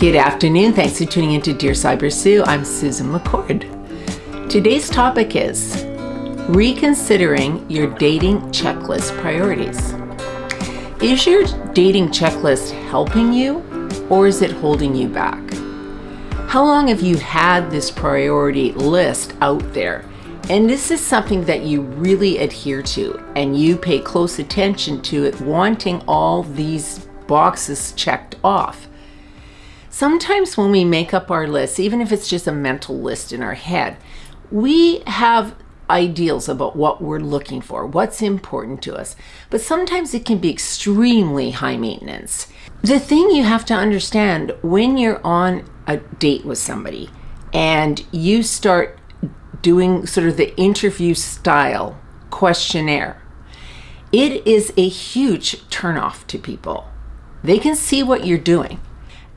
Good afternoon. Thanks for tuning in to Dear Sybersue. I'm Susan McCord. Today's topic is reconsidering your dating checklist priorities. Is your dating checklist helping you or is it holding you back? How long have you had this priority list out there? And this is something that you really adhere to and you pay close attention to it, wanting all these boxes checked off. Sometimes when we make up our lists, even if it's just a mental list in our head, we have ideals about what we're looking for, what's important to us. But sometimes it can be extremely high maintenance. The thing you have to understand when you're on a date with somebody and you start doing sort of the interview style questionnaire, it is a huge turnoff to people. They can see what you're doing.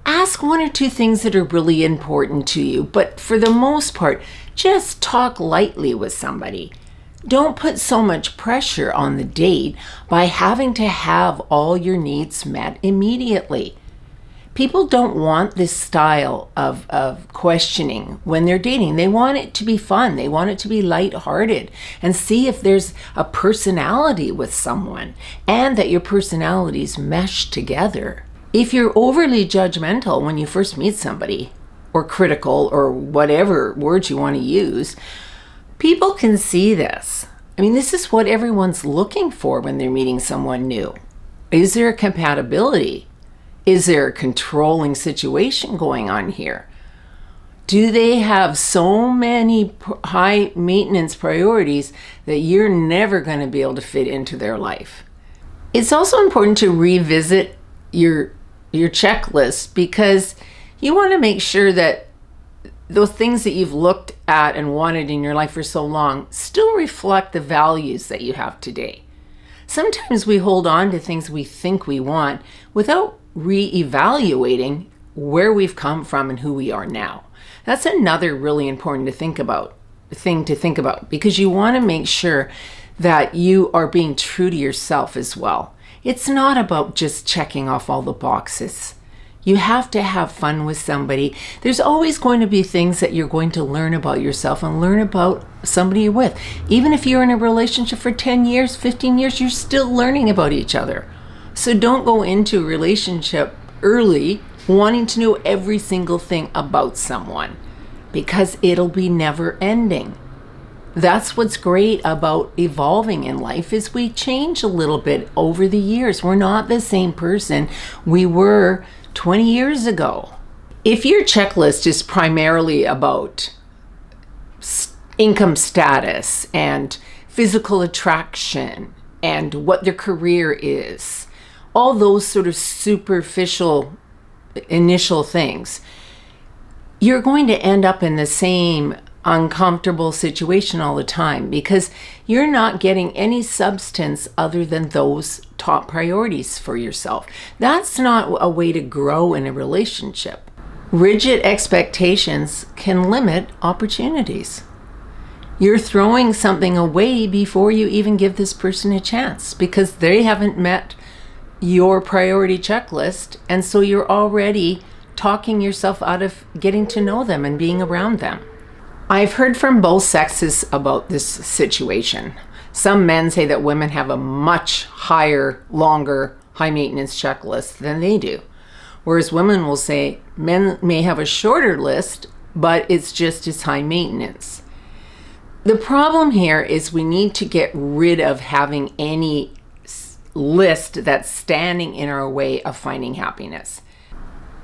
Ask one or two things that are really important to you, but for the most part, just talk lightly with somebody. Don't put so much pressure on the date by having to have all your needs met immediately. People don't want this style of questioning when they're dating. They want it to be fun. They want it to be lighthearted and see if there's a personality with someone and that your personalities mesh together. If you're overly judgmental when you first meet somebody, or critical, or whatever words you want to use, people can see this. I mean, this is what everyone's looking for when they're meeting someone new. Is there a compatibility? Is there a controlling situation going on here? Do they have so many high maintenance priorities that you're never going to be able to fit into their life? It's also important to revisit your checklist because you want to make sure that those things that you've looked at and wanted in your life for so long still reflect the values that you have today. Sometimes we hold on to things we think we want without re-evaluating where we've come from and who we are now. That's another really important thing to think about because you want to make sure that you are being true to yourself as well. It's not about just checking off all the boxes. You have to have fun with somebody. There's always going to be things that you're going to learn about yourself and learn about somebody you're with. Even if you're in a relationship for 10 years, 15 years, you're still learning about each other. So don't go into a relationship early wanting to know every single thing about someone because it'll be never ending. That's what's great about evolving in life is we change a little bit over the years. We're not the same person we were 20 years ago. If your checklist is primarily about income status and physical attraction and what their career is, all those sort of superficial initial things, you're going to end up in the same uncomfortable situation all the time because you're not getting any substance other than those top priorities for yourself. That's not a way to grow in a relationship. Rigid expectations can limit opportunities. You're throwing something away before you even give this person a chance because they haven't met your priority checklist, and so you're already talking yourself out of getting to know them and being around them. I've heard from both sexes about this situation. Some men say that women have a much higher, longer, high maintenance checklist than they do. Whereas women will say men may have a shorter list, but it's just as high maintenance. The problem here is we need to get rid of having any list that's standing in our way of finding happiness.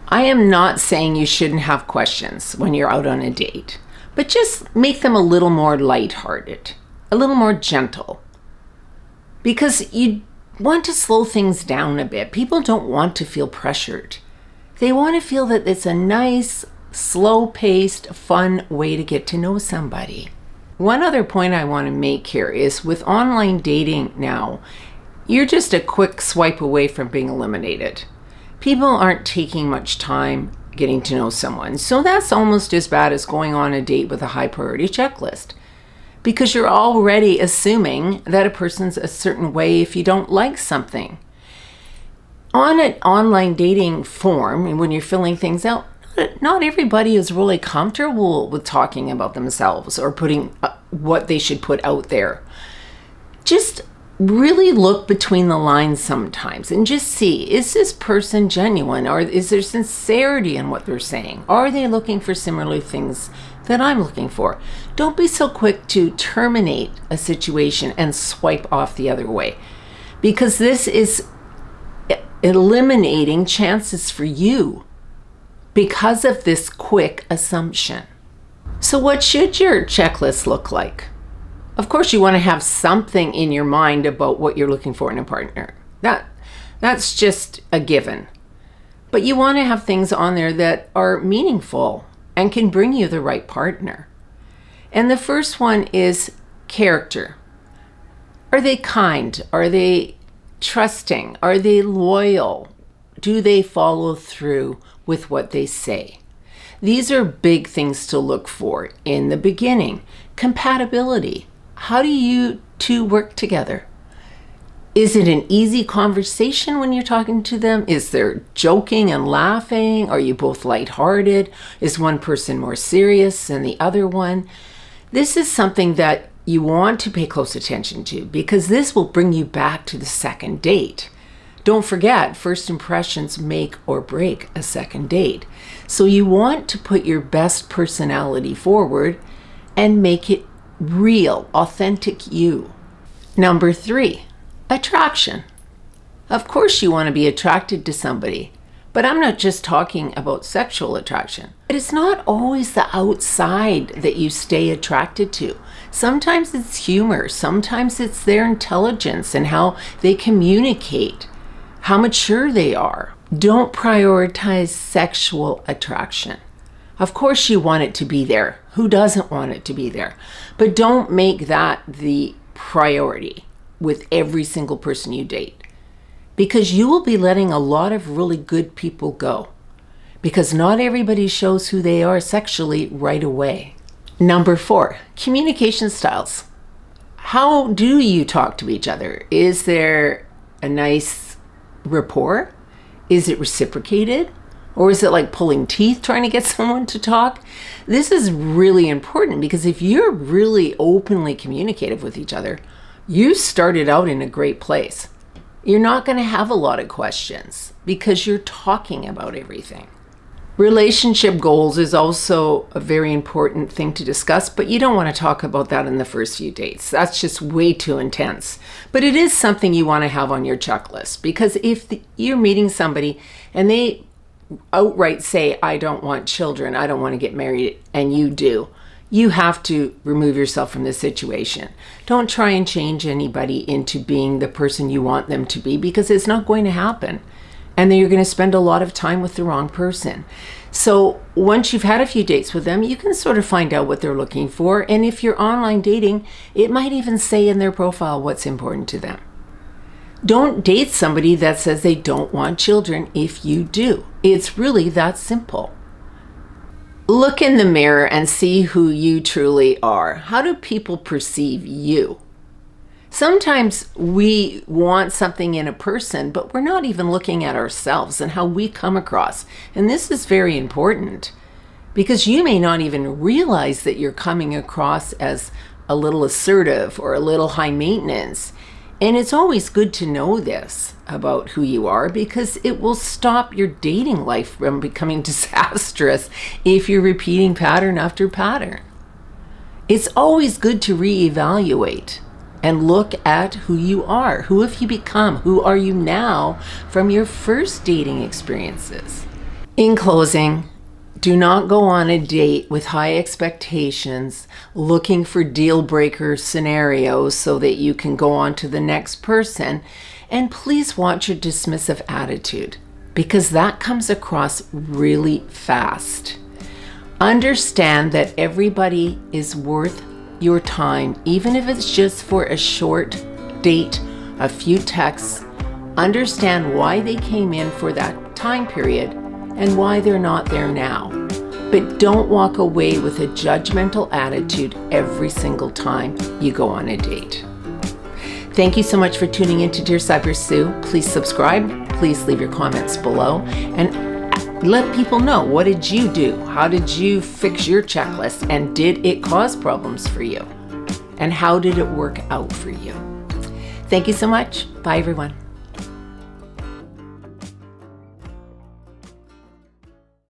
I am not saying you shouldn't have questions when you're out on a date. But just make them a little more lighthearted, a little more gentle. Because you want to slow things down a bit. People don't want to feel pressured. They want to feel that it's a nice, slow-paced, fun way to get to know somebody. One other point I want to make here is with online dating now, you're just a quick swipe away from being eliminated. People aren't taking much time getting to know someone. So that's almost as bad as going on a date with a high priority checklist because you're already assuming that a person's a certain way if you don't like something. On an online dating form, and when you're filling things out, that not everybody is really comfortable with talking about themselves or putting what they should put out there. Just really look between the lines sometimes and just see, is this person genuine, or is there sincerity in what they're saying? Are they looking for similar things that I'm looking for? Don't be so quick to terminate a situation and swipe off the other way, because this is eliminating chances for you because of this quick assumption. So what should your checklist look like? Of course, you want to have something in your mind about what you're looking for in a partner. That's just a given. But you want to have things on there that are meaningful and can bring you the right partner. And the first one is character. Are they kind? Are they trusting? Are they loyal? Do they follow through with what they say? These are big things to look for in the beginning. Compatibility. How do you two work together? Is it an easy conversation when you're talking to them? Is there joking and laughing? Are you both lighthearted? Is one person more serious than the other one? This is something that you want to pay close attention to, because this will bring you back to the second date. Don't forget, first impressions make or break a second date. So you want to put your best personality forward and make it real, authentic you. Number 3, attraction. Of course you want to be attracted to somebody, but I'm not just talking about sexual attraction. It's not always the outside that you stay attracted to. Sometimes it's humor, sometimes it's their intelligence and how they communicate, how mature they are. Don't prioritize sexual attraction. Of course you want it to be there. Who doesn't want it to be there? But don't make that the priority with every single person you date, because you will be letting a lot of really good people go, because not everybody shows who they are sexually right away. Number 4, communication styles. How do you talk to each other? Is there a nice rapport? Is it reciprocated? Or is it like pulling teeth trying to get someone to talk? This is really important, because if you're really openly communicative with each other, you started out in a great place. You're not going to have a lot of questions because you're talking about everything. Relationship goals is also a very important thing to discuss, but you don't want to talk about that in the first few dates. That's just way too intense. But it is something you want to have on your checklist, because if you're meeting somebody and they outright say, I don't want children, I don't want to get married, and you do, you have to remove yourself from this situation. Don't try and change anybody into being the person you want them to be, because it's not going to happen. And then you're going to spend a lot of time with the wrong person. So once you've had a few dates with them, you can sort of find out what they're looking for. And if you're online dating, it might even say in their profile what's important to them. Don't date somebody that says they don't want children if you do. It's really that simple. Look in the mirror and see who you truly are. How do people perceive you? Sometimes we want something in a person, but we're not even looking at ourselves and how we come across. And this is very important, because you may not even realize that you're coming across as a little assertive or a little high maintenance. And it's always good to know this about who you are, because it will stop your dating life from becoming disastrous if you're repeating pattern after pattern. It's always good to reevaluate and look at who you are. Who have you become? Who are you now from your first dating experiences? In closing, do not go on a date with high expectations, looking for deal breaker scenarios so that you can go on to the next person. And please watch your dismissive attitude, because that comes across really fast. Understand that everybody is worth your time, even if it's just for a short date, a few texts. Understand why they came in for that time period and why they're not there now. But don't walk away with a judgmental attitude every single time you go on a date. Thank you so much for tuning in to Dear Sybersue. Please subscribe. Please leave your comments below. And Let people know, what did you do? How did you fix your checklist? And did it cause problems for you? And how did it work out for you? Thank you so much. Bye, everyone.